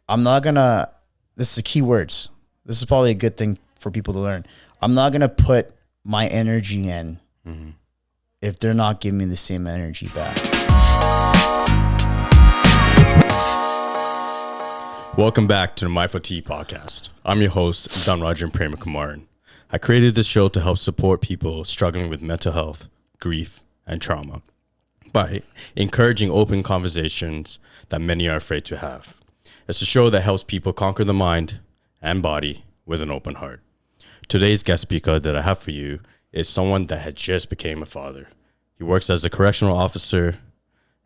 I'm not gonna. This is key words. This is probably a good thing for people to learn. I'm not gonna put my energy in if they're not giving me the same energy back. Welcome back to the My Tea podcast. I'm your host, Thanrajan Premakumaran. I created this show to help support people struggling with mental health, grief, and trauma by encouraging open conversations that many are afraid to have. It's a show that helps people conquer the mind and body with an open heart. Today's guest speaker that I have for you is someone that had just became a father. He works as a correctional officer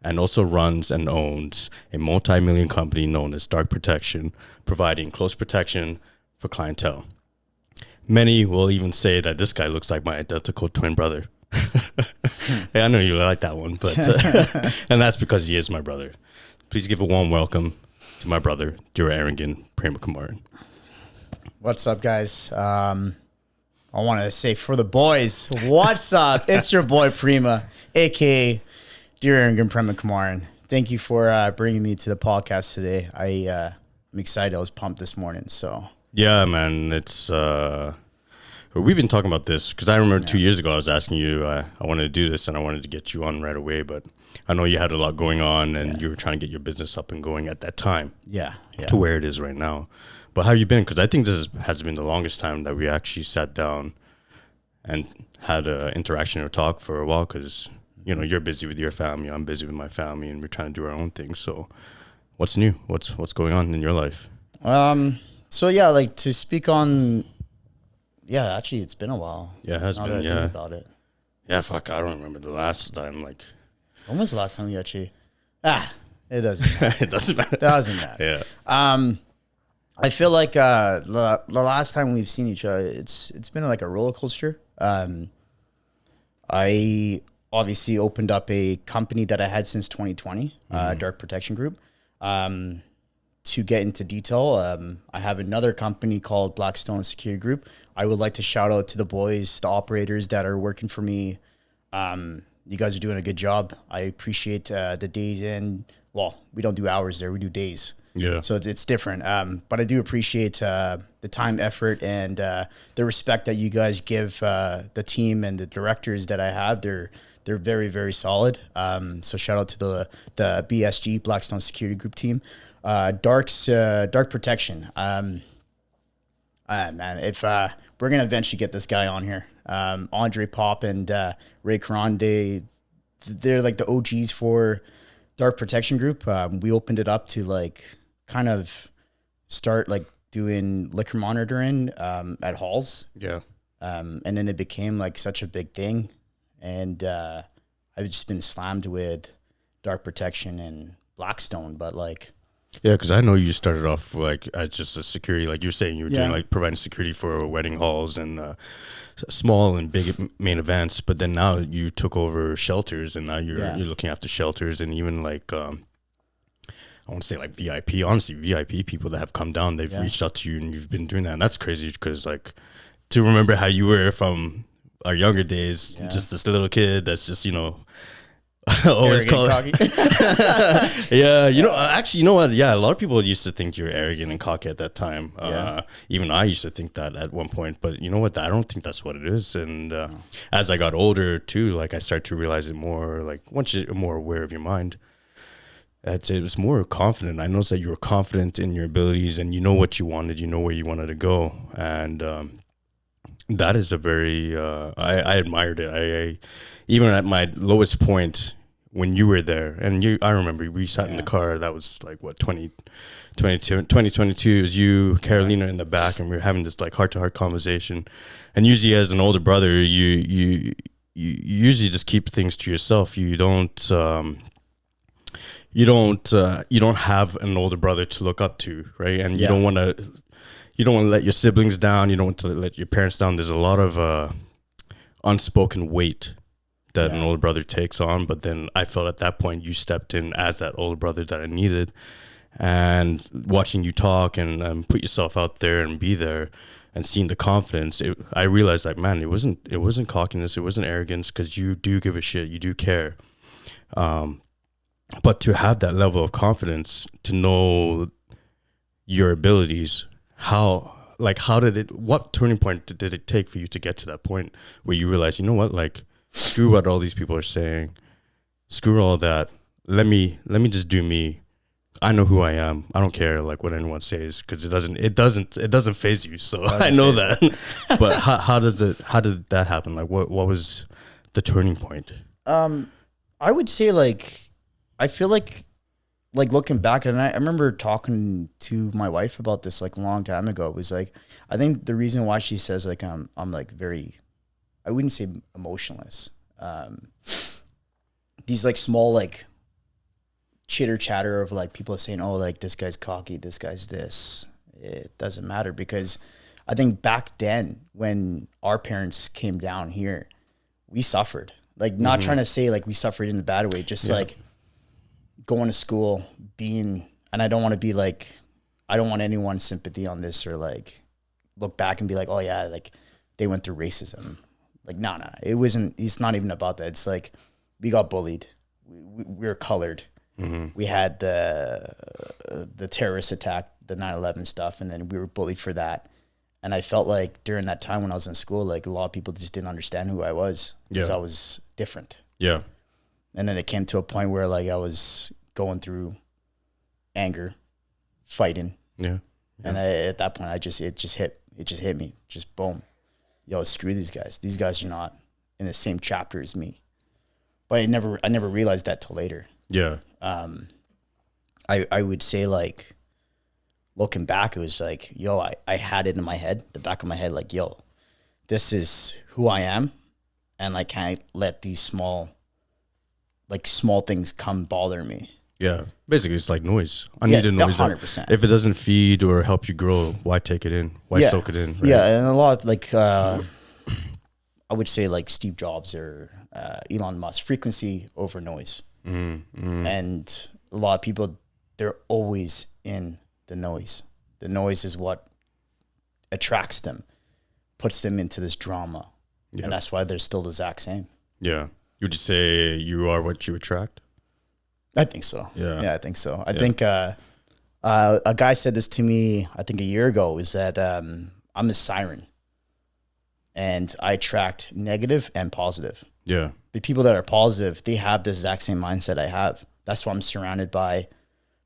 and also runs and owns a multi-million company known as Dark Protection, providing close protection for clientele. Many will even say that this guy looks like my identical twin brother. Hey, I know you like that one, but and that's because he is my brother. Please give a warm welcome to my brother, Diruarankan Premakumaran. What's up, guys? I want to say for the boys, what's up? It's your boy Prema, aka Diruarankan Premakumaran. Thank you for bringing me to the podcast today. I'm excited. I was pumped this morning. So yeah, man, it's we've been talking about this because I remember 2 years ago I was asking you I wanted to do this and I wanted to get you on right away, but I know you had a lot going on and you were trying to get your business up and going at that time. Yeah. To where it is right now. But how have you been? Because I think this has been the longest time that we actually sat down and had an interaction or talk for a while because, you know, you're busy with your family, I'm busy with my family, and we're trying to do our own thing. So what's new? What's going on in your life? So, yeah, like to speak on, actually, it's been a while. Yeah, it has been, I think about it. Yeah, fuck, I don't remember the last time, like. When was the last time we actually? It doesn't matter. It doesn't matter. Doesn't matter. Yeah. I feel like the last time we've seen each other, it's been like a roller coaster. I obviously opened up a company that I had since 2020, Dark Protection Group. To get into detail, I have another company called Blackstone Security Group. I would like to shout out to the boys, the operators that are working for me. You guys are doing a good job. I appreciate the days in. Well, we don't do hours there. We do days. Yeah. So it's different. But I do appreciate the time, effort, and the respect that you guys give the team and the directors that I have. They're very, very solid. So shout out to the BSG, Blackstone Security Group team. Dark Protection. Man, if we're going to eventually get this guy on here. Andre Pop and Ray Caron, they're like the OGs for Dark Protection Group. We opened it up to like kind of start like doing liquor monitoring at halls. Yeah. And then it became like such a big thing. And I've just been slammed with Dark Protection and Blackstone, but like. Yeah, because I know you started off like as just a security, like you're saying you were doing like providing security for wedding halls and small and big main events, but then now you took over shelters and now you're looking after shelters and even like I want to say like VIP, honestly VIP people that have come down, they've reached out to you and you've been doing that, and that's crazy because like to remember how you were from our younger days, just this little kid that's just, you know, always call it. Yeah, you know, actually, you know what? Yeah, a lot of people used to think you were arrogant and cocky at that time. Even I used to think that at one point, but you know what? I don't think that's what it is. And as I got older too, like I started to realize it more. Like once you're more aware of your mind, it was more confident. I noticed that you were confident in your abilities, and you know what you wanted. You know where you wanted to go, and that is a very. I admired it. I even at my lowest point. When you were there, and I remember we sat in the car, that was like what 2022, it was you, Carolina in the back, and we were having this like heart-to-heart conversation. And usually as an older brother, you usually just keep things to yourself. You don't have an older brother to look up to, right? And you don't want to let your siblings down, you don't want to let your parents down. There's a lot of unspoken weight that an older brother takes on, but then I felt at that point you stepped in as that older brother that I needed, and watching you talk and put yourself out there and be there and seeing the confidence, I realized like, man, it wasn't cockiness, it wasn't arrogance, because you do give a shit, you do care, but to have that level of confidence, to know your abilities, what turning point did it take for you to get to that point where you realize, you know what, like, screw what all these people are saying, screw all that, let me just do me. I know who I am. I don't care like what anyone says, because it doesn't phase you. So I know that. But how did that happen? Like what was the turning point? I would say like, I feel like looking back, and I remember talking to my wife about this like a long time ago. It was like, I think the reason why she says like I'm like very, I wouldn't say emotionless. These like small like chitter chatter of like people saying, oh, like this guy's cocky, this guy's this. It doesn't matter, because I think back then when our parents came down here, we suffered. Like not trying to say like we suffered in a bad way, just like going to school, and I don't want to be like, I don't want anyone's sympathy on this, or like look back and be like, oh yeah, like they went through racism. Like, no, it's not even about that. It's like, we got bullied. We were colored. We had the terrorist attack, the 9/11 stuff, and then we were bullied for that. And I felt like during that time when I was in school, like a lot of people just didn't understand who I was, because I was different. Yeah. And then it came to a point where like I was going through anger, fighting. Yeah. And at that point, it just hit me, just boom. Yo, screw these guys. These guys are not in the same chapter as me. But I never realized that till later. Yeah. I would say like, looking back, it was like, yo, I had it in my head, the back of my head, like, yo, this is who I am. And I can't let these small things come bother me. Yeah. Basically, it's like noise. I need a noise. 100%. If it doesn't feed or help you grow, why take it in? Why soak it in? Right? Yeah. And a lot like, I would say like Steve Jobs or Elon Musk, frequency over noise. And a lot of people, they're always in the noise. The noise is what attracts them, puts them into this drama. Yeah. And that's why they're still the exact same. Yeah. Would you say you are what you attract? I think so. Yeah, I think so. I think a guy said this to me, I think a year ago, is that I'm a siren. And I attract negative and positive. Yeah. The people that are positive, they have the exact same mindset I have. That's why I'm surrounded by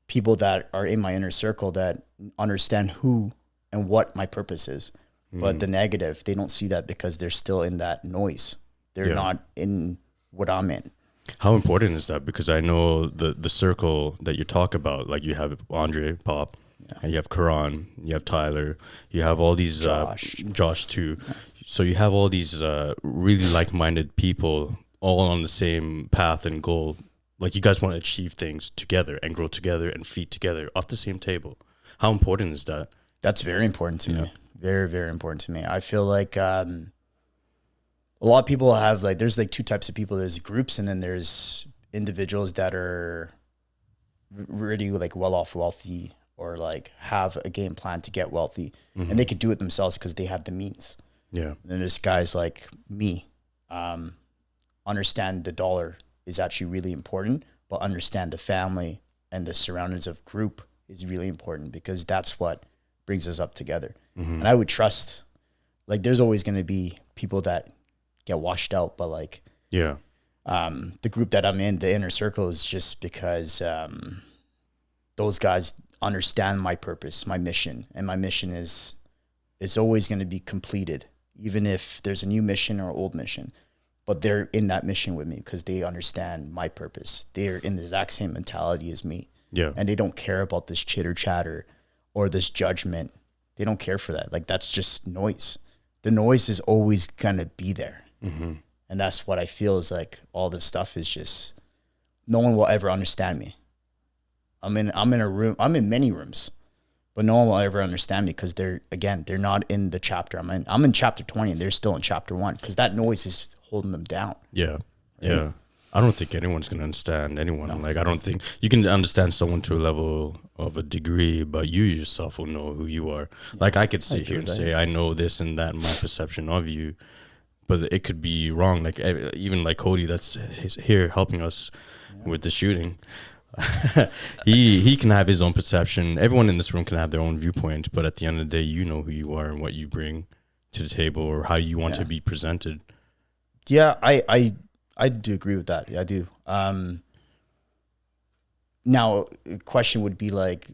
people that are in my inner circle that understand who and what my purpose is. But the negative, they don't see that because they're still in that noise. They're not in what I'm in. How important is that? Because I know the circle that you talk about, like you have Andre, Pop, and you have Karan, you have Tyler, you have all these, Josh too. Yeah. So you have all these really like-minded people all on the same path and goal. Like you guys want to achieve things together and grow together and feed together off the same table. How important is that? That's very important to me. Very, very important to me. I feel like a lot of people have like, there's like two types of people. There's groups, and then there's individuals that are really like wealthy, or like have a game plan to get wealthy, and they could do it themselves because they have the means. Yeah. And then there's guys like me, understand the dollar is actually really important, but understand the family and the surroundings of group is really important, because that's what brings us up together. And I would trust, like, there's always going to be people that get washed out, but like, the group that I'm in, the inner circle, is just because those guys understand my purpose, my mission, and my mission is always going to be completed, even if there's a new mission or old mission. But they're in that mission with me because they understand my purpose. They're in the exact same mentality as me. Yeah. And they don't care about this chitter chatter or this judgment. They don't care for that. Like, that's just noise. The noise is always going to be there. And that's what I feel is like, all this stuff is just, no one will ever understand me. I'm in a room, I'm in many rooms, but no one will ever understand me because they're not in the chapter I'm in. I'm in chapter 20 and they're still in chapter 1 because that noise is holding them down. Yeah. Right? Yeah. I don't think anyone's going to understand anyone. No. Like, I don't think you can understand someone to a level of a degree, but you yourself will know who you are. Yeah. Like, I could sit here and say, I know this and that, my perception of you, but it could be wrong. Like, even like Cody, that's here helping us with the shooting. he can have his own perception. Everyone in this room can have their own viewpoint, but at the end of the day, you know who you are and what you bring to the table or how you want to be presented. Yeah, I do agree with that. Yeah, I do. Now, the question would be like,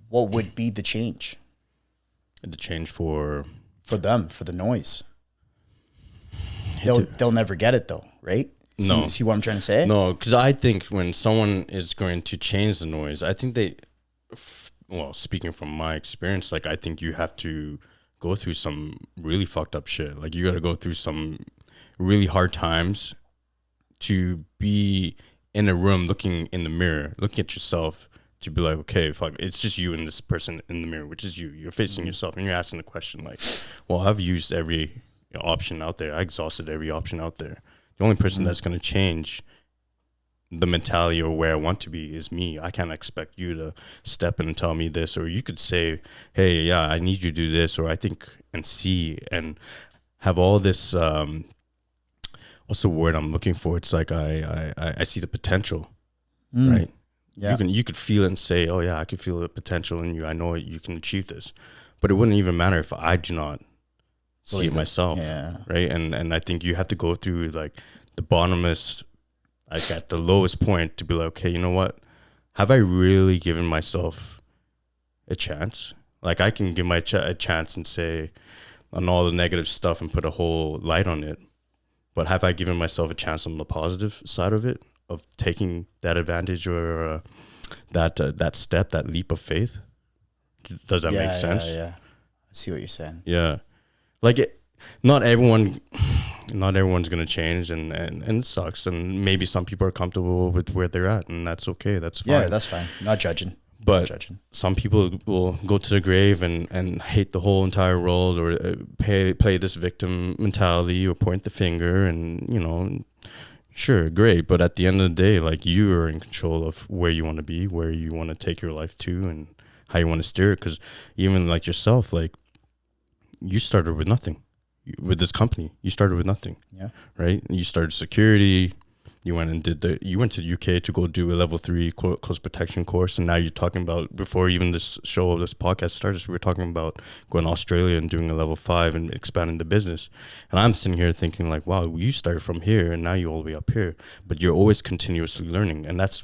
what would be the change? The change for them, for the noise. They'll never get it though, right? No. See what I'm trying to say? No, because I think when someone is going to change the noise, I think speaking from my experience, like I think you have to go through some really fucked up shit. Like you got to go through some really hard times to be in a room looking in the mirror, looking at yourself to be like, okay, fuck, it's just you and this person in the mirror, which is you. You're facing yourself and you're asking the question like, well, I've used every option out there. I exhausted every option out there. The only person that's going to change the mentality or where I want to be is me. I can't expect you to step in and tell me this, or you could say, hey, yeah, I need you to do this, or I think and see and have all this, what's the word I'm looking for? It's like I see the potential, right? Yeah. You could feel it and say, oh yeah, I can feel the potential in you. I know you can achieve this, but it wouldn't even matter if I do not see it myself, right? And I think you have to go through like the bottomless, like at the lowest point to be like, okay, you know what? Have I really given myself a chance? Like I can give a chance and say on all the negative stuff and put a whole light on it, but have I given myself a chance on the positive side of it, of taking that advantage or that step, that leap of faith? Does that make sense? Yeah. I see what you're saying. Yeah. Like not everyone's gonna change, and it sucks. And maybe some people are comfortable with where they're at, and that's okay. That's fine. Yeah, that's fine. Not judging. But some people will go to the grave and hate the whole entire world, or play this victim mentality, or point the finger, and sure, great. But at the end of the day, like you are in control of where you want to be, where you want to take your life to, and how you want to steer it. Because even like yourself, like you started with nothing. With this company, you started with nothing. Yeah. Right. You started security. You went to UK to go do a level 3 close protection course, and now you're talking about, before even this podcast started, we were talking about going to Australia and doing a level 5 and expanding the business. And I'm sitting here thinking like, wow, you started from here and now you're all the way up here, but you're always continuously learning, and that's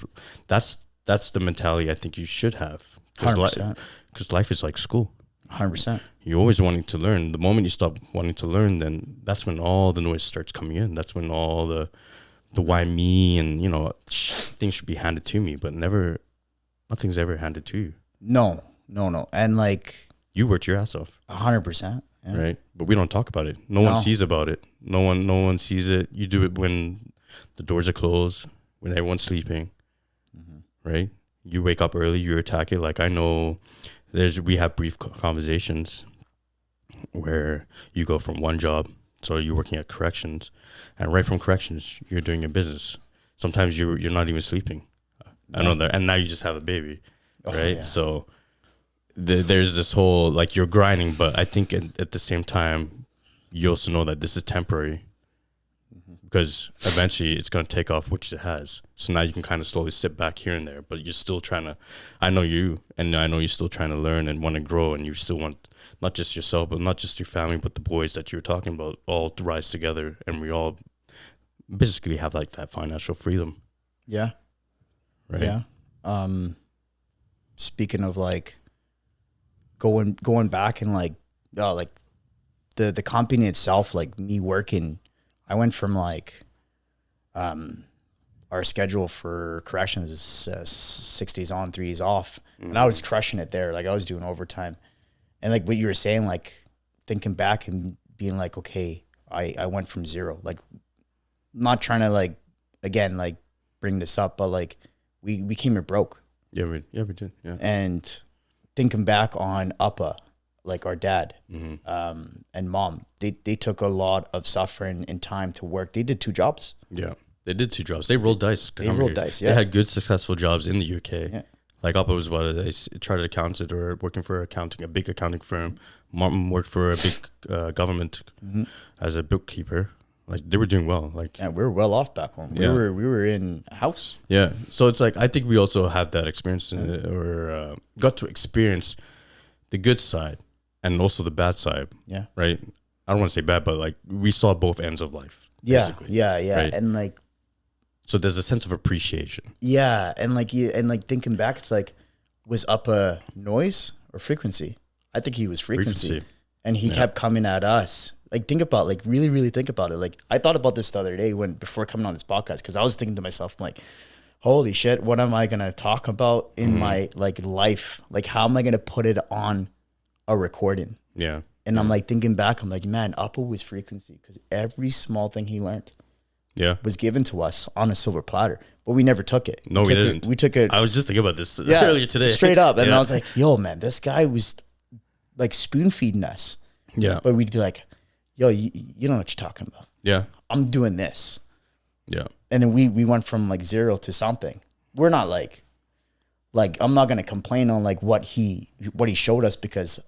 the mentality I think you should have. 100%. Because life is like school. 100%. You're always wanting to learn. The moment you stop wanting to learn, then that's when all the noise starts coming in. That's when all the why me and things should be handed to me, but nothing's ever handed to you. No. And like you worked your ass off. 100%. Yeah. Right. But we don't talk about it. No one sees about it. No one sees it. You do it when the doors are closed, when everyone's sleeping. Right. You wake up early, you attack it. Like I know we have brief conversations where you go from one job. So you're working at corrections, and right from corrections, you're doing your business. Sometimes you're not even sleeping. I know that, and now you just have a baby, right? Yeah. So there's this whole, like, you're grinding, but I think at the same time, you also know that this is temporary, because eventually it's going to take off, which it has. So now you can kind of slowly sit back here and there, but you're still trying to, I know you, and I know you're still trying to learn and want to grow, and you still want not just yourself, but not just your family, but the boys that you're talking about, all to rise together, and we all basically have like that financial freedom. Yeah. Right. Yeah. Speaking of like going back and like the company itself, like me working, I went from like our schedule for corrections is 6 days on, 3 days off, and I was crushing it there. Like I was doing overtime. And like what you were saying, like thinking back and being like, okay, I went from zero. Like, not trying to like, again, like bring this up, but like we came here broke. Yeah, we did. Yeah. And thinking back on Uppa, like our dad and mom, they took a lot of suffering and time to work. They did 2 jobs. Yeah, they did 2 jobs. They rolled dice. Yeah. They had good, successful jobs in the UK. Yeah. Like Uppa was about a chartered accountant or working for a big accounting firm. Mom worked for a big government as a bookkeeper. Like they were doing well. Like And we were well off back home. We were in a house. Yeah. So it's like I think we also have that experience or got to experience the good side and also the bad side. Yeah. Right. I don't want to say bad, but like we saw both ends of life. Yeah. Basically, Yeah. right? And like, so there's a sense of appreciation. yeah. And like, thinking back, it's like, was up a noise or frequency? I think he was frequency. And he kept coming at us. Like, think about, like, really, really think about it. Like, I thought about this the other day before coming on this podcast, because I was thinking to myself, I'm like, holy shit, what am I going to talk about in my, like, life? Like, how am I going to put it on a recording? Yeah. And I'm, like, thinking back, I'm like, man, Upper was frequency, because every small thing he learned was given to us on a silver platter, but we never took it. No, we didn't. We took it. I was just thinking about this earlier today. Straight up. And I was like, yo, man, this guy was, like, spoon feeding us. Yeah. But we'd be like, yo, you don't know what you're talking about. Yeah. I'm doing this. Yeah. And then we went from like zero to something. We're not like I'm not gonna complain on like what he showed us, because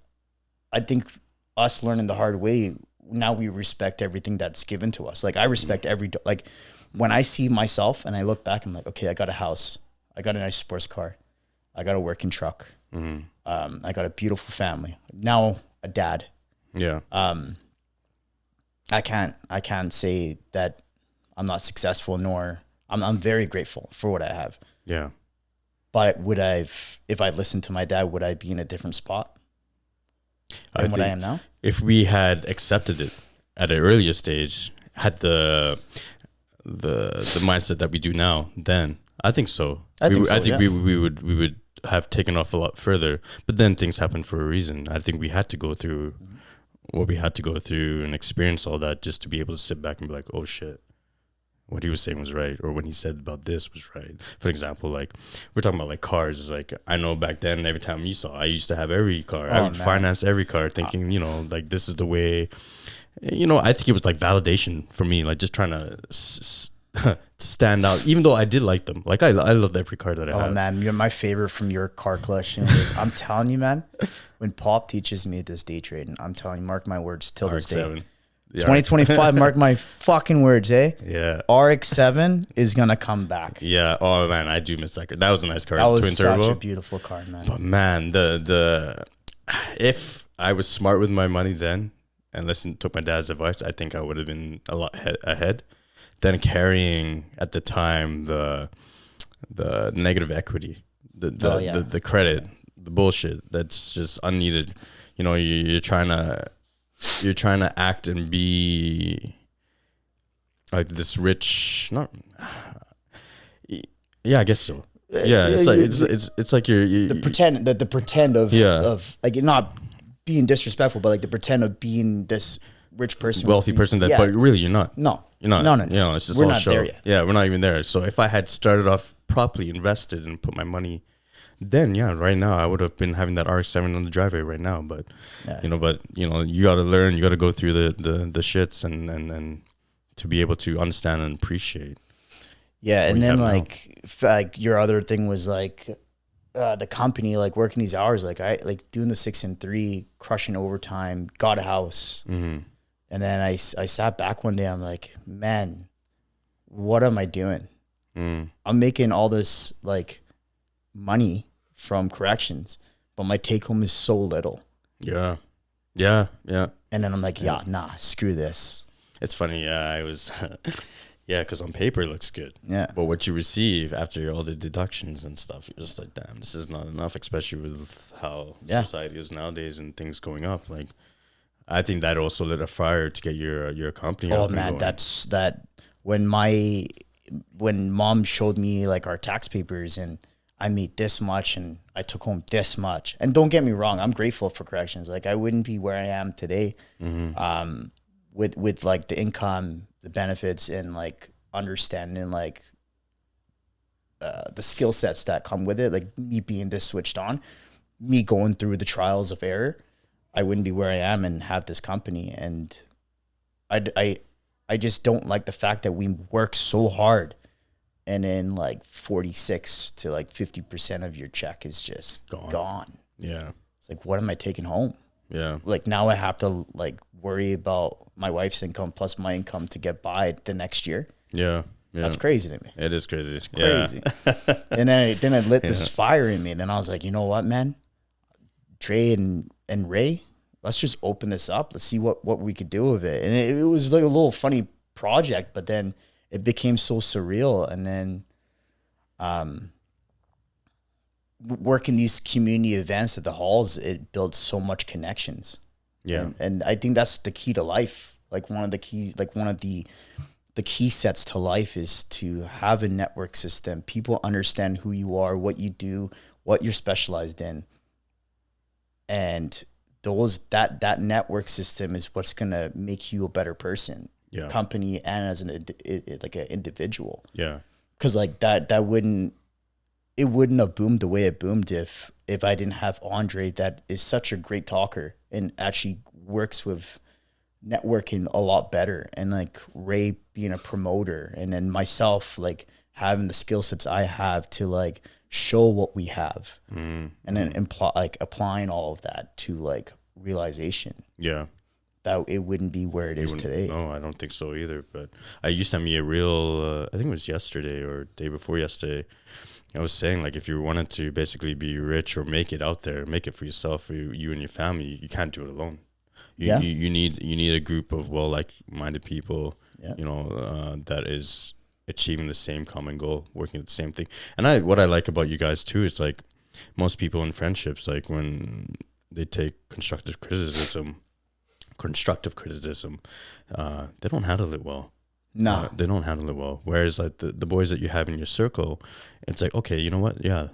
I think us learning the hard way, now we respect everything that's given to us. Like I respect like when I see myself and I look back, I'm like, okay, I got a house, I got a nice sports car, I got a working truck, I got a beautiful family, now a dad. Yeah. I can't say that I'm not successful, nor I'm very grateful for what I have. Yeah. But if I listened to my dad, would I be in a different spot than what I am now? If we had accepted it at an earlier stage, had the mindset that we do now, then I think so. I think we would have taken off a lot further. But then things happened for a reason. I think we had to go through what we had to go through and experience all that just to be able to sit back and be like, oh shit, what he was saying was right, or when he said about this was right. For example, like we're talking about like cars. It's like I know back then, every time you saw, I used to have every car. I would finance every car, thinking like this is the way. I think it was like validation for me, like just trying to stand out, even though I did like them. Like I loved every car that I had. Oh man, you're my favorite from your car collection. I'm telling you, man, when Pop teaches me this day trading, I'm telling you, mark my words, till this day. 2025, mark my fucking words, eh? Yeah. RX-7 is gonna come back. Yeah. Oh man, I do miss that car. That was a nice car. That was twin such turbo. a beautiful car, man. But man, the if I was smart with my money then and took my dad's advice, I think I would have been a lot ahead. Then carrying at the time the negative equity, the credit, the bullshit that's just unneeded. You're trying to act and be like this rich, I guess so. Yeah, it's like you're the pretend of like not being disrespectful, but like the pretend of being this rich person, wealthy person but really you're not. No. You're not. No. It's just we're all not show. there yet. Yeah, we're not even there. So if I had started off properly, invested and put my money, then right now I would have been having that RX-7 on the driveway right now. But you got to learn, you got to go through the shits and to be able to understand and appreciate. Yeah, and then like your other thing was like the company, like working these hours, like I like doing the 6 and 3, crushing overtime, got a house. Mm-hmm. And then I sat back one day, I'm like, man, what am I doing? I'm making all this like money from corrections, but my take home is so little. Yeah. And then I'm like, screw this. It's funny. Yeah, I was, because on paper it looks good. Yeah. But what you receive after all the deductions and stuff, you're just like, damn, this is not enough, especially with how society is nowadays and things going up. Like, I think that also lit a fire to get your company. Oh man, that's that when mom showed me like our tax papers and I made this much and I took home this much. And don't get me wrong, I'm grateful for corrections. Like I wouldn't be where I am today, with like the income, the benefits, and like understanding like the skill sets that come with it. Like me being this switched on, me going through the trials of error, I wouldn't be where I am and have this company. And I just don't like the fact that we work so hard and then like 46 to like 50% of your check is just gone. Yeah. It's like, what am I taking home? Yeah. Like now I have to like worry about my wife's income plus my income to get by the next year. Yeah. Yeah. That's crazy to me. It is crazy. It's crazy. And then it lit this fire in me. And then I was like, you know what, man? Trey and Ray, let's just open this up. Let's see what we could do with it. And it was like a little funny project, but then it became so surreal. And then working these community events at the halls, it builds so much connections. Yeah. And I think that's the key to life. Like one of the key sets to life is to have a network system. People understand who you are, what you do, what you're specialized in. And that network system is what's going to make you a better person, company and as an individual. Yeah. Cause like that wouldn't have boomed the way it boomed if I didn't have Andre, that is such a great talker and actually works with networking a lot better, and like Ray being a promoter, and then myself like having the skill sets I have to like show what we have, and then applying all of that to like realization. Yeah. That it wouldn't be where it is today. No, I don't think so either. But you sent me a reel, I think it was yesterday or day before yesterday. I was saying, like, if you wanted to basically be rich or make it out there, make it for yourself, for you and your family, you can't do it alone. You need a group of like-minded people, that is achieving the same common goal, working at the same thing. And what I like about you guys too is like most people in friendships, like when they take constructive criticism, they don't handle it well. No, they don't handle it well. Whereas like the boys that you have in your circle, it's like, okay, you know what? Yeah,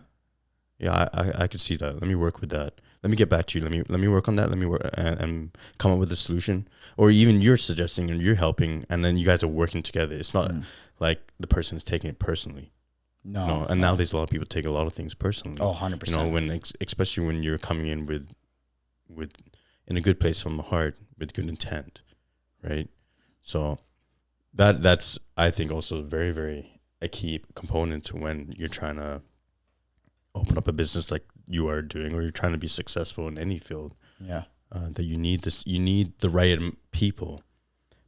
I could see that. Let me work with that. Let me get back to you. Let me work on that. Let me work and come up with a solution. Or even you're suggesting and you're helping, and then you guys are working together. It's not like the person is taking it personally. No. And nowadays a lot of people take a lot of things personally. Oh, 100%. You know, especially when you're coming in with in a good place from the heart with good intent, right? So that's I think also very, very a key component to when you're trying to open up a business like you are doing, or you're trying to be successful in any field. Yeah. That you need the right people,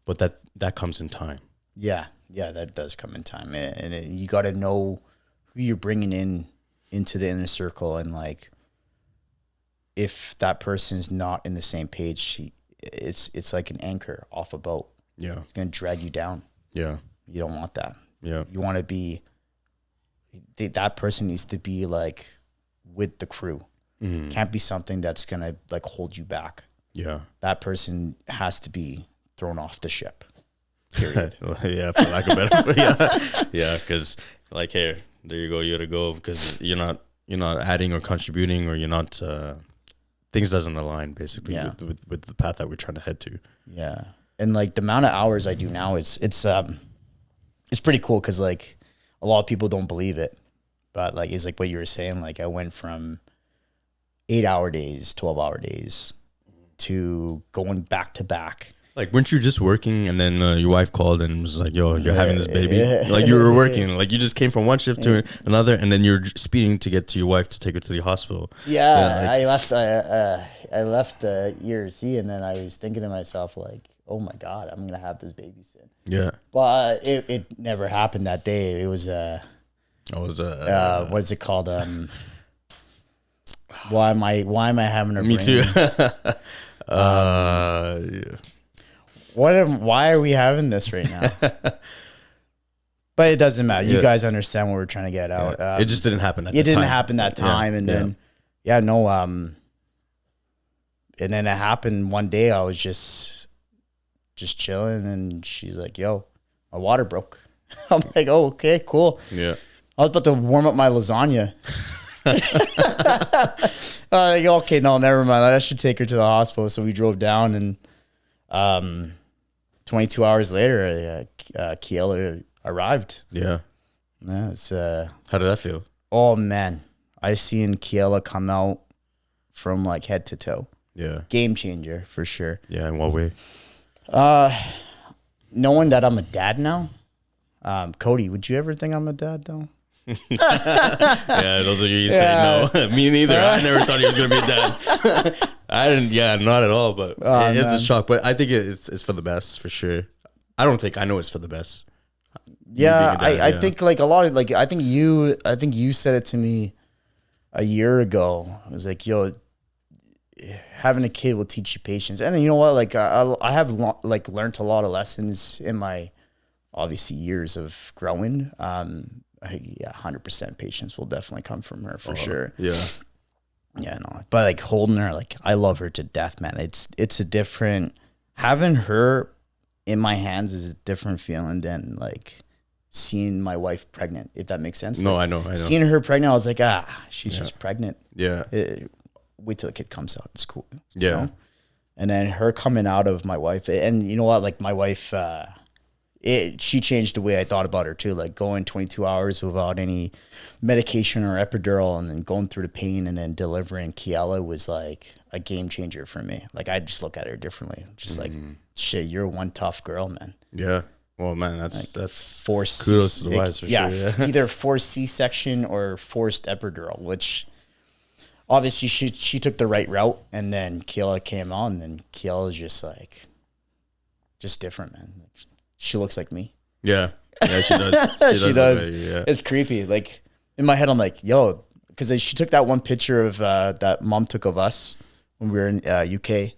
but that comes in time. Yeah, that does come in time, and you got to know who you're bringing into the inner circle, and like if that person's not in the same page, it's like an anchor off a boat. Yeah, it's gonna drag you down. Yeah, you don't want that. Yeah, you want to be. That person needs to be like with the crew. Can't be something that's gonna like hold you back. Yeah, that person has to be thrown off the ship. Period. Yeah, for lack of better. Yeah, because like, here, there you go. You gotta go because you're not adding or contributing, or you're not. Things doesn't align basically with the path that we're trying to head to. Yeah, and like the amount of hours I do now, it's pretty cool because like a lot of people don't believe it, but like it's like what you were saying. Like I went from 8-hour days, 12-hour days to going back to back. Like, weren't you just working and then your wife called and was like, yo, you're having this baby? Like, you were working. Like, you just came from one shift to another, and then you're speeding to get to your wife to take her to the hospital. Yeah, like, I left ERC, and then I was thinking to myself, like, oh, my God, I'm going to have this baby soon. Yeah. But it never happened that day. It was, what's it called? Why am I having a brain? Me too. Yeah. Why are we having this right now? But it doesn't matter. You guys understand what we're trying to get out. It just didn't happen at that time. It didn't happen that time. And then, and then it happened one day. I was just chilling, and she's like, yo, my water broke. I'm like, oh, okay, cool. Yeah. I was about to warm up my lasagna. Like, okay, no, never mind. I should take her to the hospital. So we drove down, and 22 hours later, Kiela arrived. Yeah. It's how did that feel? Oh man, I seen Kiela come out from like head to toe. Yeah. Game changer for sure. Yeah. In what way? Knowing that I'm a dad now. Cody, would you ever think I'm a dad though? Yeah, those of you say no. Me neither. I never thought he was gonna be a dad. I didn't. Yeah, not at all. But it's man. a shock. But I think it's for the best for sure. I don't think I know it's for the best. Yeah, I think like a lot of like I think you said it to me a year ago. It was like, yo, having a kid will teach you patience. And then, you know what? Like I have like learned a lot of lessons in my obviously years of growing. Yeah, 100% patience will definitely come from her for sure. Yeah. Yeah, no. But like holding her, like I love her to death, man. It's a different, having her in my hands is a different feeling than like seeing my wife pregnant, if that makes sense. No, like, I know. Seeing her pregnant, I was like, she's just pregnant. Yeah. Wait till the kid comes out. It's cool. Yeah. You know? And then her coming out of my wife, and you know what? Like my wife, she changed the way I thought about her too. Like going 22 hours without any medication or epidural, and then going through the pain, and then delivering Kiela was like a game changer for me. Like I just look at her differently. Just like, shit, you're one tough girl, man. Yeah. Well, man, that's forced kudos to the wives for sure. Yeah. Either forced C-section or forced epidural, which obviously she took the right route, and then Kiela came on, and Kiela is just different, man. She looks like me. Yeah. Yeah, she does. She does. Like, yeah. It's creepy. Like in my head, I'm like, yo, because she took that one picture of that mom took of us when we were in UK.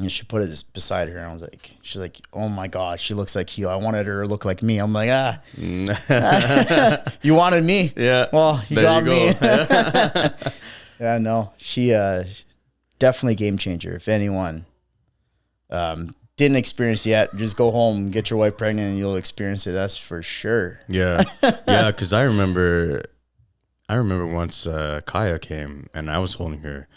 And she put it beside her, and I was like, she's like, oh my God, she looks like you. I wanted her to look like me. I'm like, you wanted me. Yeah. Well, you there got you me. Yeah, no, she definitely game changer. If anyone didn't experience it yet, just go home, get your wife pregnant, and you'll experience it. That's for sure. Yeah. Yeah, because I remember once Kaya came and I was holding her.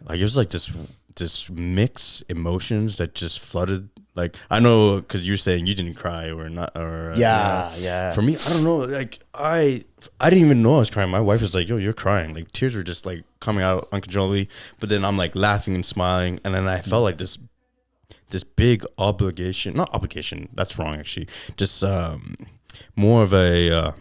Like it was like this mixed emotions that just flooded. Like I know because you're saying you didn't cry or not, or yeah. For me, I don't know. Like I didn't even know I was crying. My wife was like, "Yo, you're crying." Like tears were just like coming out uncontrollably. But then I'm like laughing and smiling, and then I felt like this big obligation. Not obligation. That's wrong. Actually, just more of a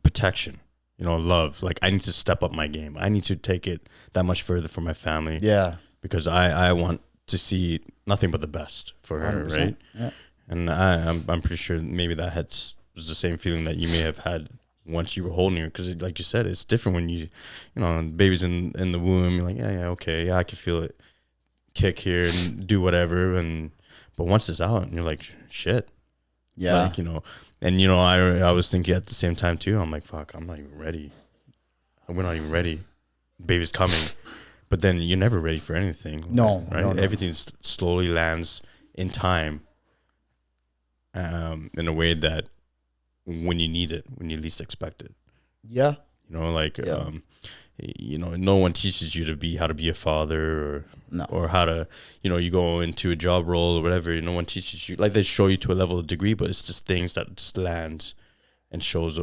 protection. You know, love. Like I need to step up my game. I need to take it that much further for my family. Yeah. Because I want to see nothing but the best for her, 100%. Right? Yeah. And I'm pretty sure maybe that was the same feeling that you may have had once you were holding her. Because like you said, it's different when you know, the baby's in the womb. You're like, yeah, okay, yeah, I can feel it kick here and do whatever. But once it's out, and you're like, shit. Yeah. Like, you know, and you know, I was thinking at the same time too. I'm like, fuck, I'm not even ready. We're not even ready. Baby's coming. But then you're never ready for anything. No, right? No. Everything slowly lands in time, in a way that when you need it, when you least expect it. Yeah. You know, like, you know, no one teaches you how to be a father or how to, you know, you go into a job role or whatever. No one teaches you, like they show you to a level of degree, but it's just things that just lands and shows,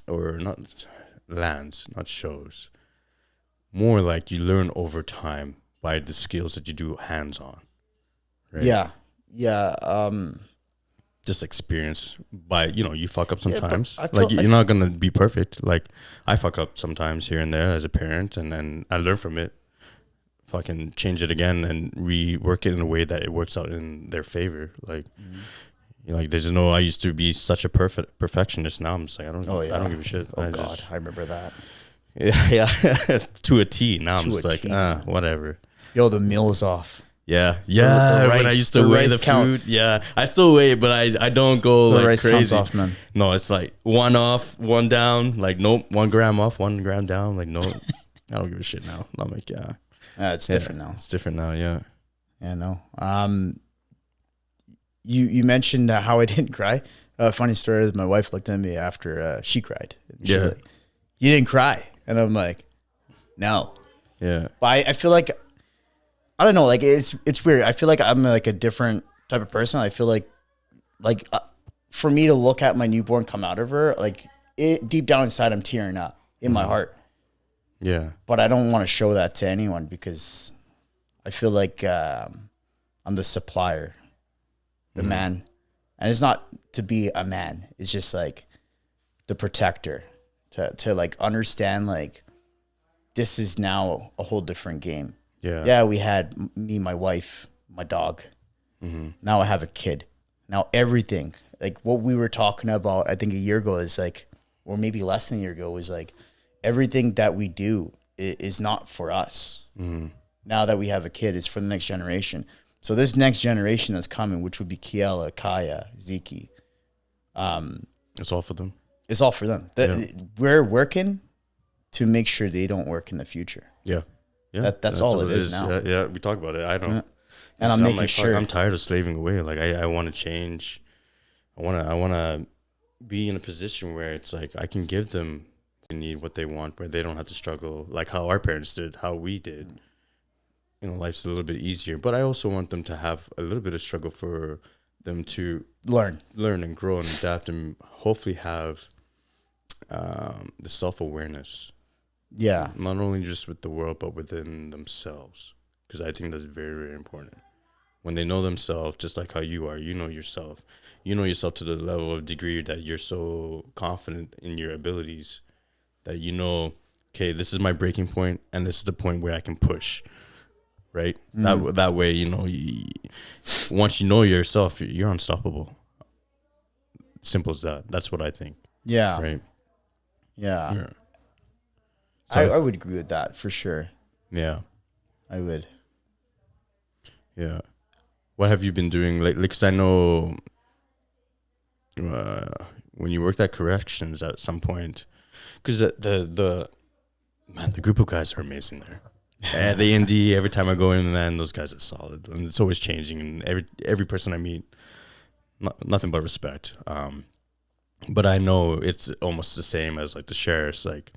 or not lands, not shows. More like you learn over time by the skills that you do hands-on. Right? Yeah. Yeah. Just experience by, you know, you fuck up sometimes. Yeah, like you're not going to be perfect. Like I fuck up sometimes here and there as a parent, and then I learn from it. Fucking change it again and rework it in a way that it works out in their favor. Like, you know, like there's no, I used to be such a perfectionist. Now I'm just like, I don't give a shit. I remember that. Yeah, to a T. Now I'm just like, whatever. Yo, the meal is off. Yeah. The rice, when I used to weigh the food. Yeah, I still weigh it, but I don't go the like rice crazy. Comes off, man. No, it's like 1 off, 1 down. Like nope, 1 gram off, 1 gram down. Like nope, I don't give a shit now. I'm like it's different now. It's different now. Yeah. Yeah. No. You mentioned how I didn't cry. Funny story is my wife looked at me after she cried. She was like, you didn't cry. And I'm like, no. Yeah. But I feel like, I don't know, like it's weird. I feel like I'm like a different type of person. I feel like for me to look at my newborn come out of her, like it deep down inside, I'm tearing up in my heart. Yeah. But I don't want to show that to anyone because I feel like I'm the supplier, the man. And it's not to be a man. It's just like the protector. To like understand like this is now a whole different game. Yeah, we had me, my wife, my dog. Now I have a kid. Now everything, like what we were talking about, I think a year ago is like, or maybe less than a year ago, is like everything that we do is not for us. Now that we have a kid, it's for the next generation. So this next generation that's coming, which would be Kiela, Kaya, Ziki, it's all for them. it's all for them. We're working to make sure they don't work in the future. Yeah. Yeah. That's all it is now. Yeah. We talk about it. I don't. Yeah. And I'm making sure. I'm tired of slaving away. Like I want to change. I want to be in a position where it's like I can give them what they need, what they want, where they don't have to struggle like how our parents did, how we did. You know, life's a little bit easier, but I also want them to have a little bit of struggle for them to learn and grow and adapt and hopefully have the self-awareness. Yeah. Not only just with the world, but within themselves. Because I think that's very, very important. When they know themselves, just like how you are, you know yourself. You know yourself to the level of degree that you're so confident in your abilities that you know, okay, this is my breaking point and this is the point where I can push. Right? That way, you know, once you know yourself, you're unstoppable. Simple as that. That's what I think. Yeah. Right? Yeah. So I would agree with that for sure. Yeah. I would. Yeah. What have you been doing lately? Because I know when you worked at corrections at some point, because the group of guys are amazing there. The A&D, every time I go in, man, those guys are solid. And it's always changing. And every person I meet, nothing but respect. But I know it's almost the same as like the sheriffs. Like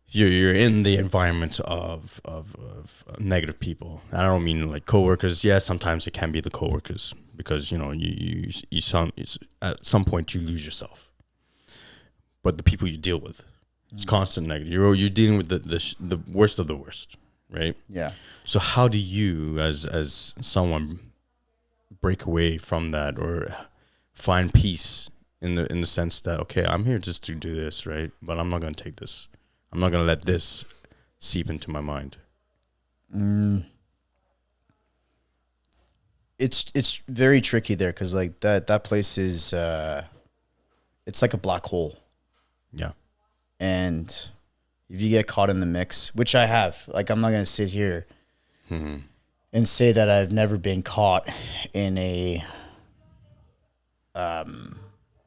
you're in the environment of negative people. I don't mean like coworkers. Yeah, sometimes it can be the coworkers because you know at some point you lose yourself. But the people you deal with, it's constant negative. You're dealing with the worst of the worst, right? Yeah. So how do you, as someone, break away from that or find peace in the sense that okay, I'm here just to do this, right? But I'm not going to take this. I'm not going to let this seep into my mind. It's very tricky there because like that place is it's like a black hole. Yeah. And if you get caught in the mix, which I have, like I'm not going to sit here and say that I've never been caught in a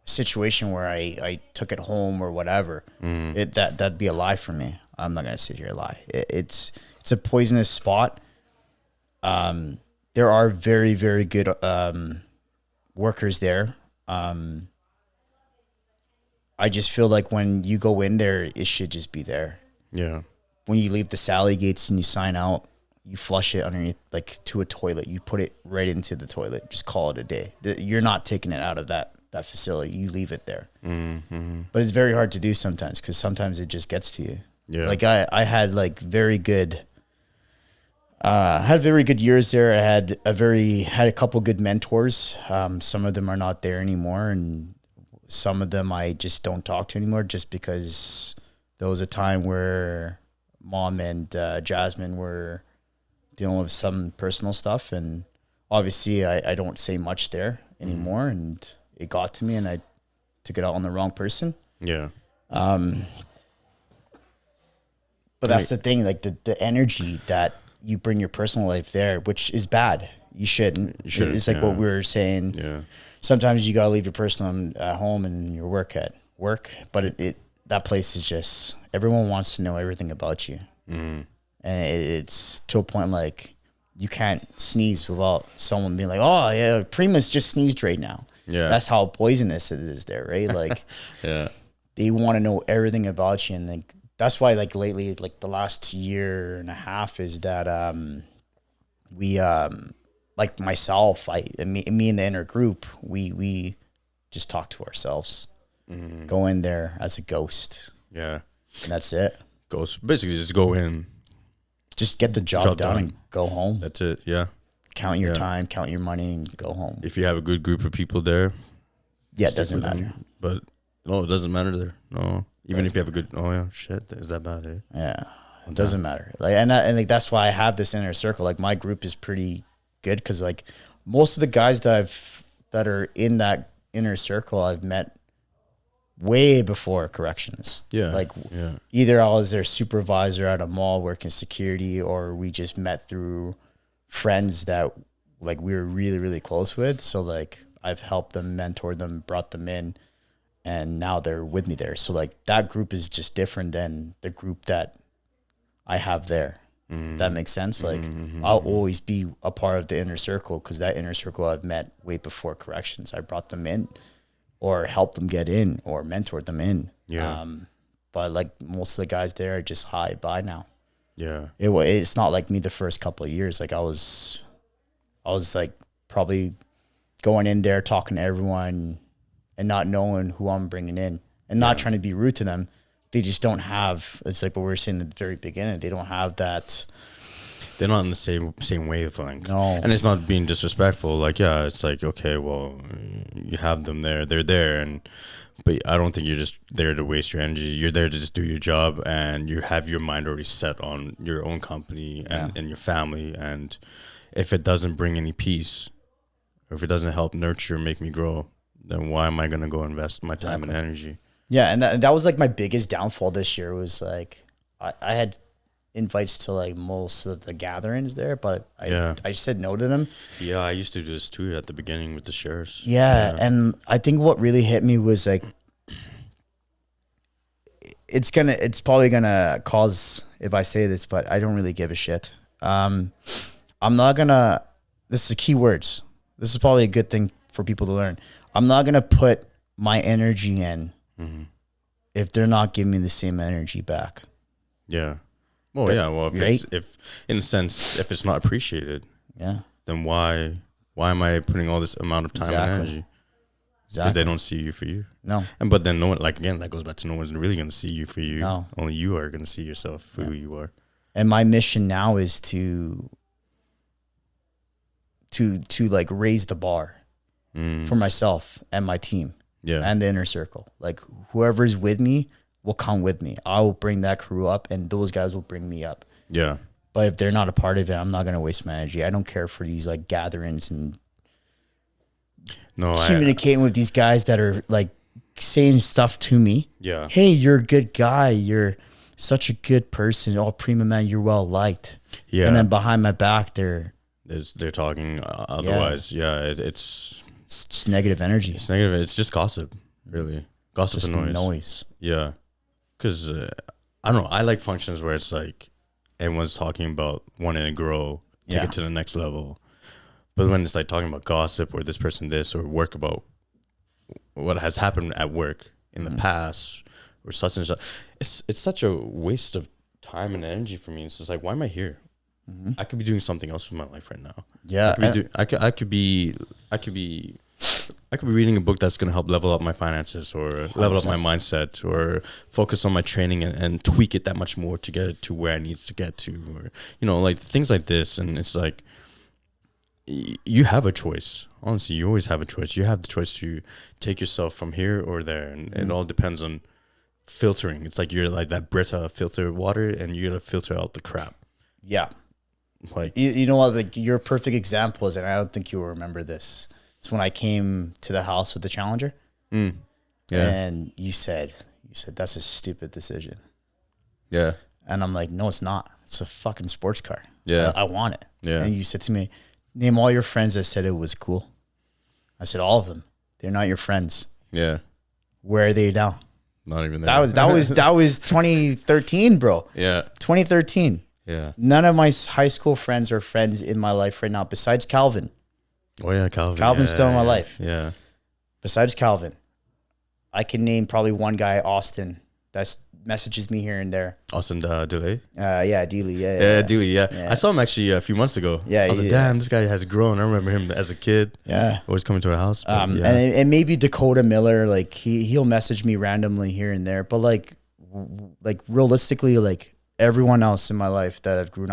situation where I took it home or whatever. That'd be a lie for me. I'm not going to sit here and lie. It's a poisonous spot. There are very, very good workers there. I just feel like when you go in there, it should just be there. Yeah. When you leave the Sally gates and you sign out, you flush it underneath, like to a toilet. You put it right into the toilet. Just call it a day. You're not taking it out of that facility. You leave it there. But it's very hard to do sometimes because sometimes it just gets to you. Yeah. Like I had like very good years there. I had a couple good mentors. Some of them are not there anymore, and some of them I just don't talk to anymore just because there was a time where Mom and Jasmine were dealing with some personal stuff, and obviously I don't say much there anymore, and it got to me and I took it out on the wrong person. Yeah. But that's the thing, like the energy that you bring your personal life there, which is bad. You shouldn't. It's like what we were saying. Yeah. Sometimes you gotta leave your personal at home and your work at work. But that place is just, everyone wants to know everything about you. And it's to a point like you can't sneeze without someone being like, oh yeah, Prima's just sneezed right now. Yeah. That's how poisonous it is there, right? Like Yeah. they want to know everything about you, and like that's why like lately, like the last year and a half is that we like myself, me and the inner group, we just talk to ourselves. Go in there as a ghost. Yeah. And that's it. Ghost. Basically just go in. Just get the job done and go home. That's it. Yeah. Count your time, count your money, and go home. If you have a good group of people there. Yeah, it doesn't matter. But no, it doesn't matter there. No. Even if you have a good, oh yeah, shit, is that bad, eh? Yeah. It doesn't matter. Like, and like, that's why I have this inner circle. Like, my group is pretty good because, like, most of the guys that are in that inner circle I've met way before corrections. Yeah. Like, either I was their supervisor at a mall working security, or we just met through friends that, like, we were really, really close with. So, like, I've helped them, mentored them, brought them in, and now they're with me there. So, like, that group is just different than the group that I have there. That makes sense. Like, I'll always be a part of the inner circle because that inner circle I've met way before corrections. I brought them in, or helped them get in, or mentored them in. Yeah. But like, most of the guys there are just hi, bye now. Yeah. It's not like me the first couple of years. Like, I was like probably going in there talking to everyone and not knowing who I'm bringing in, and not trying to be rude to them. They just don't have, it's like what we were saying at the very beginning, they don't have that. They're not in the same wavelength. No. And it's not being disrespectful. Like, yeah, it's like, okay, well, you have them there, they're there, but I don't think you're just there to waste your energy. You're there to just do your job, and you have your mind already set on your own company and your family. And if it doesn't bring any peace, or if it doesn't help nurture, make me grow, then why am I going to go invest my time and energy? Yeah, and that was like my biggest downfall this year was like I had invites to like most of the gatherings there, but I said no to them. Yeah, I used to do this too at the beginning with the shares. Yeah, and I think what really hit me was like it's probably gonna cause if I say this, but I don't really give a shit. I'm not gonna. This is key words. This is probably a good thing for people to learn. I'm not gonna put my energy in if they're not giving me the same energy back. Yeah. Well, yeah. Well, if in a sense, if it's not appreciated, then why am I putting all this amount of time and energy? Because they don't see you for you. No. But then no one, like, again, that goes back to no one's really going to see you for you. No. Only you are going to see yourself for who you are. And my mission now is to like raise the bar for myself and my team. Yeah. And the inner circle. Like, whoever's with me will come with me. I will bring that crew up, and those guys will bring me up. Yeah. But if they're not a part of it, I'm not going to waste my energy. I don't care for these like gatherings and communicating with these guys that are like saying stuff to me. Yeah. Hey, you're a good guy. You're such a good person. Oh, Prima, man, you're well liked. Yeah. And then behind my back, they're talking otherwise. Yeah. It's just negative energy. It's negative. It's just gossip, really. Gossip just and noise. Yeah. Because, I don't know. I like functions where it's like everyone's talking about wanting to grow, take it to the next level. But when it's like talking about gossip or this person this, or work about what has happened at work in the past or such and such, it's such a waste of time and energy for me. It's just like, why am I here? I could be doing something else with my life right now. Yeah. I could be reading a book that's going to help level up my finances, or level 100%. Up my mindset, or focus on my training and tweak it that much more to get it to where I need to get to, or, you know, like things like this. And it's like, you have a choice. Honestly, you always have a choice. You have the choice to take yourself from here or there. And it all depends on filtering. It's like you're like that Brita filter water, and you got to filter out the crap. Yeah. Like, you know what, like, your perfect example is, and I don't think you will remember this, it's when I came to the house with the Challenger. Yeah. And you said that's a stupid decision. Yeah. And I'm like, no, it's not. It's a fucking sports car. Yeah. I want it. Yeah. And you said to me, name all your friends that said it was cool. I said, all of them. They're not your friends. Yeah. Where are they now? Not even there. That was 2013, bro. Yeah. 2013. Yeah. None of my high school friends are friends in my life right now, besides Calvin. Oh yeah, Calvin. Calvin's still in my life. Yeah. Besides Calvin, I can name probably one guy, Austin, that messages me here and there. Austin Delay? Yeah, Dealey. Yeah, Dealey. Yeah. I saw him actually a few months ago. Yeah. I was like, damn, this guy has grown. I remember him as a kid. Yeah. Always coming to our house. And maybe Dakota Miller, like he'll message me randomly here and there, but like realistically, like, everyone else in my life that I've grew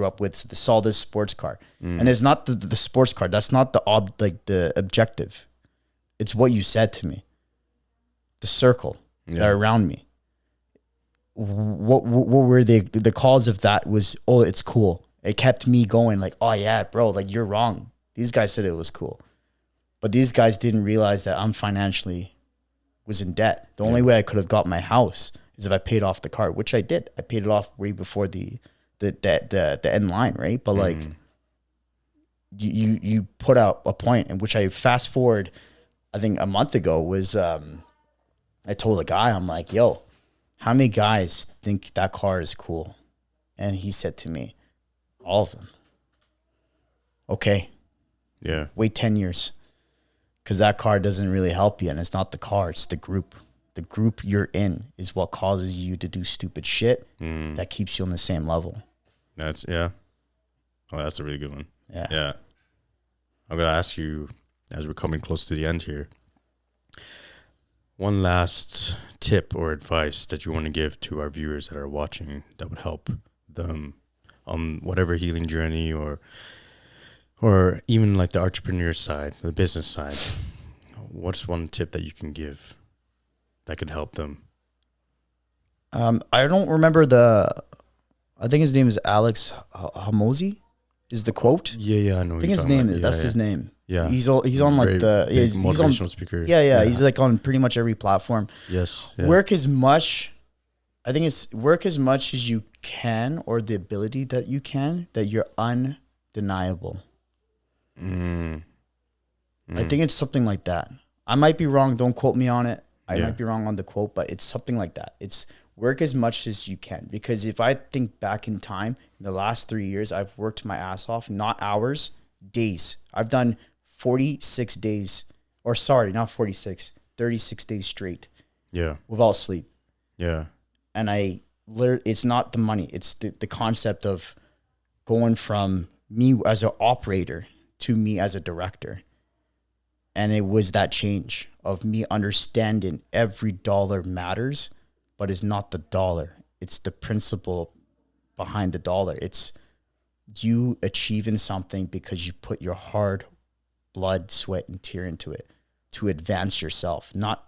up with saw this sports car, and it's not the sports car. That's not the objective. It's what you said to me. The circle that are around me. what were the cause of that was, oh, it's cool. It kept me going like, oh yeah, bro, like you're wrong. These guys said it was cool. But these guys didn't realize that I'm financially was in debt. The only way I could have got my house is if I paid off the car, which I did. I paid it off way before the end line, right? But like you put out a point in which I fast forward, I think a month ago was I told a guy, I'm like, yo, how many guys think that car is cool? And he said to me, all of them. Okay. Yeah. Wait 10 years. Because that car doesn't really help you. And it's not the car, it's the group. The group you're in is what causes you to do stupid shit that keeps you on the same level. That's, yeah. Oh, that's a really good one. Yeah. Yeah. I'm going to ask you, as we're coming close to the end here, one last tip or advice that you want to give to our viewers that are watching that would help them on whatever healing journey or even like the entrepreneur side, the business side. What's one tip that you can give that could help them? I don't remember I think his name is Alex Hamosi is the quote. Yeah, I know. I think his name is, that's his name. Yeah. He's on like he's motivational on, speaker. Yeah. He's like on pretty much every platform. Yes. Yeah. Work as much as you can, or the ability that you can, that you're undeniable. I think it's something like that. I might be wrong. Don't quote me on it. I might be wrong on the quote, but it's something like that. It's work as much as you can. Because if I think back in time, in the last 3 years, I've worked my ass off, not hours, days. I've done 46 days, or sorry, not 46, 36 days straight. Yeah. Without sleep. Yeah. And it's not the money. It's the concept of going from me as an operator to me as a director. And it was that change of me understanding every dollar matters, but it's not the dollar. It's the principle behind the dollar. It's you achieving something because you put your hard blood, sweat, and tear into it to advance yourself, not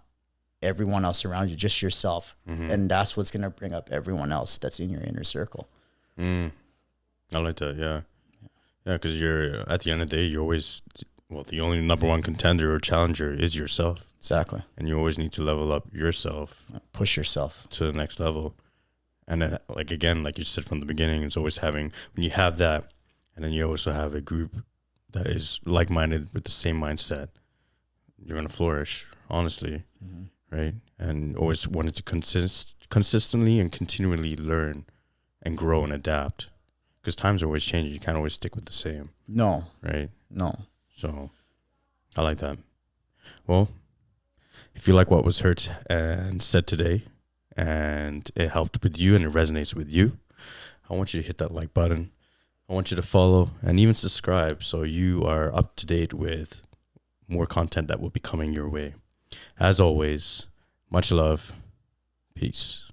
everyone else around you, just yourself. And that's what's going to bring up everyone else that's in your inner circle. I like that. Yeah. Yeah. Because you're, at the end of the day, you're always, the only number one contender or challenger is yourself. Exactly. And you always need to level up yourself. Push yourself to the next level. And then, like, again, like you said from the beginning, it's always having, when you have that, and then you also have a group that is like-minded with the same mindset, you're going to flourish, honestly. Right? And always wanted to consistently and continually learn and grow and adapt. Because times are always changing. You can't always stick with the same. No. Right? No. So, I like that. Well, if you like what was heard and said today, and it helped with you and it resonates with you, I want you to hit that like button. I want you to follow and even subscribe so you are up to date with more content that will be coming your way. As always, much love. Peace.